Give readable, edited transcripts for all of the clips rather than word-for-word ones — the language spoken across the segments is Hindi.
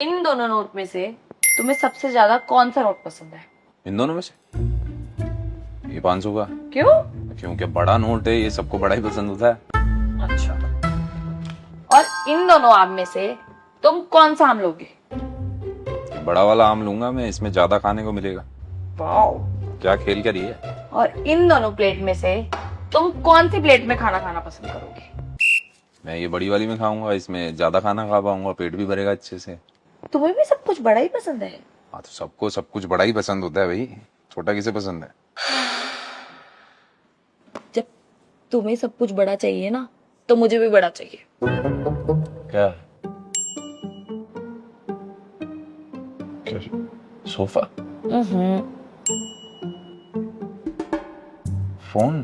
इन दोनों नोट में से तुम्हें सबसे ज्यादा कौन सा नोट पसंद है? इन दोनों में से ये 500 का। क्यों? क्योंकि बड़ा नोट है, ये सबको बड़ा ही पसंद होता है। अच्छा। और इन दोनों आम में से तुम कौन सा आम लोगे? ये बड़ा वाला आम लूंगा मैं, इसमें ज्यादा खाने को मिलेगा। वाओ। क्या खेल कर रही है? और इन दोनों प्लेट में से तुम कौन सी प्लेट में खाना खाना पसंद करोगे? मैं ये बड़ी वाली में खाऊंगा, इसमें ज्यादा खाना खा पाऊंगा, पेट भी भरेगा अच्छे से। तुम्हें भी सब कुछ बड़ा ही पसंद है? हाँ, तो सबको सब कुछ बड़ा ही पसंद होता है भाई, छोटा किसे पसंद है? जब तुम्हें सब कुछ बड़ा चाहिए ना, तो मुझे भी बड़ा चाहिए। क्या? सोफा? फोन?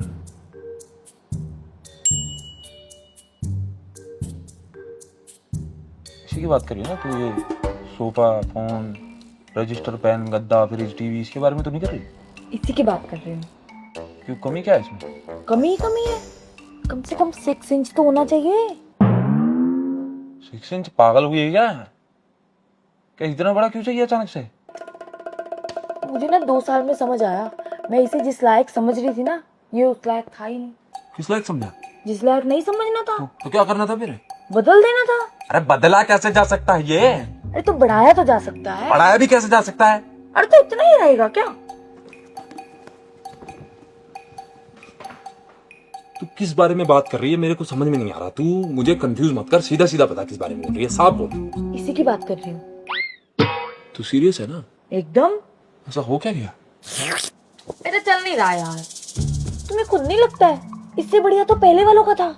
इसी की बात करिए ना तू, ये सोफा, फोन, रजिस्टर, पेन, गद्दा, फ्रिज, टीवी, इसके बारे में तो नहीं कर रही? इसी की बात कर रही हूँ। क्यों, कमी क्या है इसमें? कमी है, कम से कम 6 इंच तो होना चाहिए। 6 इंच? पागल हुई है क्या? क्या इतना बड़ा क्यों चाहिए अचानक से? मुझे ना 2 साल में समझ आया, मैं इसे जिस लायक समझ रही थी ना, ये उस लायक था ही नहीं। किस लायक समझा? जिस लायक नहीं समझना था। तो क्या करना था फिर? बदल देना था। अरे बदला कैसे जा सकता है ये? अरे तो बढ़ाया तो जा सकता है। बढ़ाया भी कैसे जा सकता है? अरे तो इतना ही रहेगा क्या? तू किस बारे में बात कर रही है, मेरे को समझ में नहीं आ रहा। तू मुझे कंफ्यूज मत कर, सीधा सीधा बता किस बारे में बोल रही है, साफ बोल। इसी की बात कर रही हूँ। तू सीरियस है ना? एकदम। ऐसा हो क्या गया? मेरा चल नहीं रहा यार। तुम्हें खुद नहीं लगता है इससे बढ़िया तो पहले वालों का था?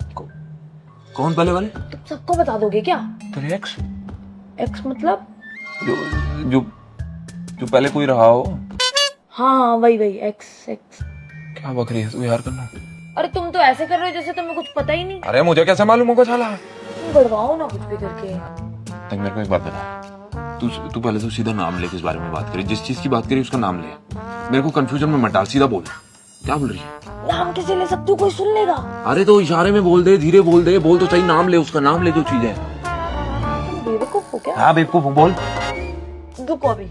कौन पहले वाले? तुम सबको बता दोगे क्या? तेरे एक्स? एक्स मतलब? जो जो जो पहले कोई रहा हो। हाँ वही एक्स। क्या बक रही है तू यार? करना। अरे तुम तो ऐसे कर रहे हो जैसे तुम्हें कुछ पता ही नहीं। अरे मुझे कैसे मालूम होगा साला? तुम बढ़वाओ ना कुछ भी करके। तक मेरे को एक बात बता, तू पहले तो सीधा नाम ले, किस बारे में बात करी, जिस चीज की बात करी उसका नाम ले। मेरे को कंफ्यूजन में मत डाल, सीधा बोल क्या बोल रही है? नाम कैसे ले सकते हो, कोई सुन लेगा। अरे तो इशारे में बोल दे, धीरे बोल दे, बोल तो सही, नाम ले, उसका नाम ले जो चीज है। तुम बेवकूफ हो क्या? हाँ बेवकूफ हूँ, बोल। रुको अभी।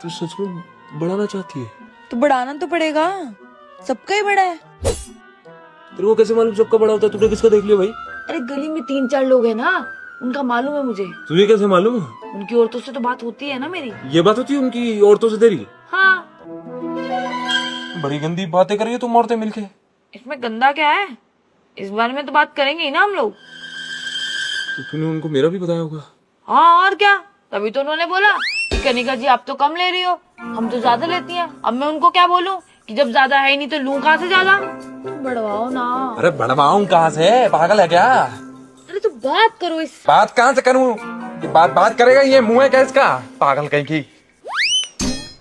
तू सच में बढ़ाना चाहती है? तो बढ़ाना तो पड़ेगा, सबका ही बड़ा है। तेरे को कैसे मालूम सबका बड़ा होता है? तूने किसका देख लिया भाई? अरे गली में 3-4 लोग हैं ना, उनका मालूम है मुझे। तुझे कैसे मालूम? उनकी औरतों से तो बात होती है ना मेरी। ये बात होती है उनकी औरतों से तेरी? हाँ। बड़ी गंदी बातें कर रही है तुम औरतें मिलके। इसमें गंदा क्या है? इस बारे में तो बात करेंगे ही ना हम लोग। तो तूने उनको मेरा भी बताया होगा? हाँ और क्या, तभी तो उन्होंने बोला कि कनिका जी आप तो कम ले रही हो, हम तो ज्यादा लेती हैं। अब मैं उनको क्या बोलूं कि जब ज्यादा है ही नहीं तो लूं कहाँ से ज्यादा? तुम बढ़वाओ ना। अरे बढ़वाऊं कहाँ से, पागल है क्या? अरे तो बात करो इस। बात कहाँ से करूं? ये बात करेगा, ये मुंह है क्या इसका? पागल कहीं की।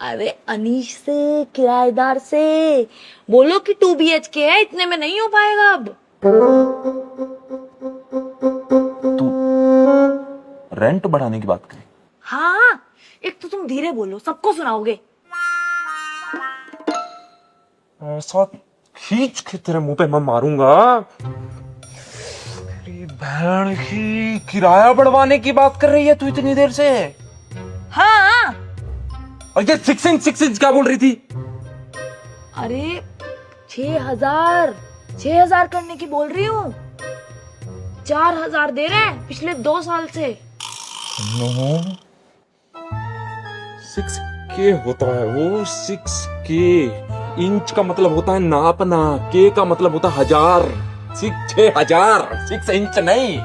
अरे अनीश से, किराएदार से बोलो कि 2 BHK है, इतने में नहीं हो पाएगा अब। तू रेंट बढ़ाने की बात करी? हाँ, एक तो तुम धीरे बोलो, सबको सुनाओगे। ऐसा खींच के तेरे मुंह पे मैं मारूंगा। तेरी बहन की, किराया बढ़वाने की बात कर रही है तू इतनी देर से? हाँ। और ये 6 इंच क्या बोल रही थी? अरे 6,000 करने की बोल रही हूँ। 4,000 दे रहे हैं पिछले 2 साल से। 6K होता है वो, 6K। इंच का मतलब होता है नापना, K का मतलब होता है 1000। 6,000, 6 इंच नहीं।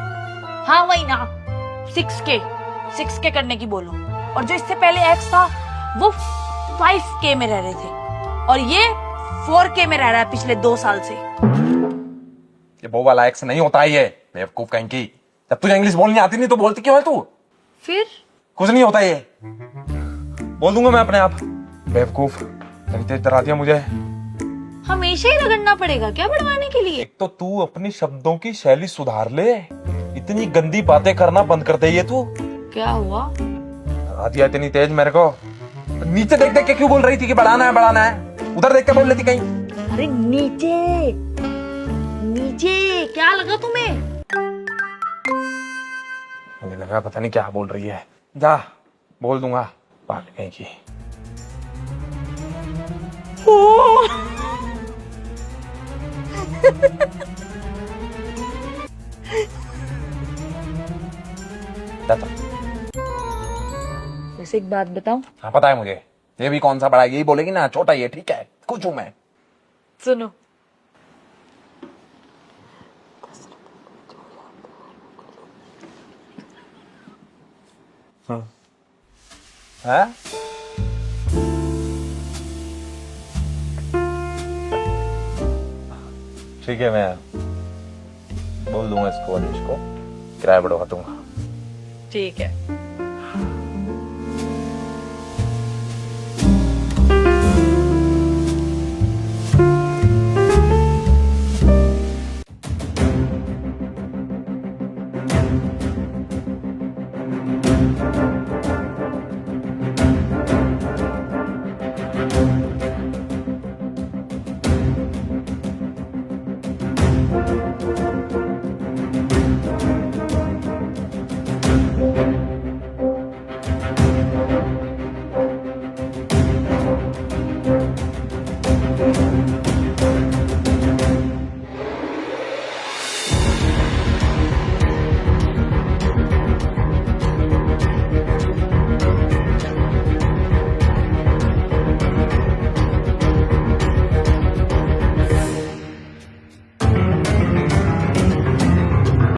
हाँ वही ना, 6K करने की बोलो। और जो इससे पहले एक्स था वो 5K में रह रहे थे, और ये 4K में रह रहा है पिछले 2 साल से। ये वो वाला एक्स नहीं होता है, ये बेवकूफ कहीं की। जब तुझे इंग्लिश बोलनी आती नहीं तो बोलती क्यों है तू? फिर कुछ नहीं होता ये, बोल दूंगा मैं अपने आप। बेवकूफ, तेरी तेज डरा दिया मुझे। हमेशा ही रगड़ना पड़ेगा क्या बढ़वाने के लिए? एक तो तू अपनी शब्दों की शैली सुधार ले। इतनी गंदी बातें करना बंद कर दे ये तू। क्या हुआ? आती है इतनी तेज मेरे को। नीचे देख देख के क्यों बोल रही थी कि बढ़ाना है बढ़ाना है? उधर देख के बोल लेती कहीं। अरे नीचे नीचे क्या लगा तुम्हें? मुझे लगा पता नहीं क्या बोल रही है। जा बोल दूंगा पागल कहीं की। जा। वैसे एक बात बताऊं? हाँ पता है मुझे। ये भी कौन सा बड़ा है? यही बोलेगी ना छोटा ये ठीक है कुछ हूं मैं। सुनो, है? ठीक है मैं बोल दूंगा इसको अनिश को किराया बढ़वा दूंगा। ठीक है।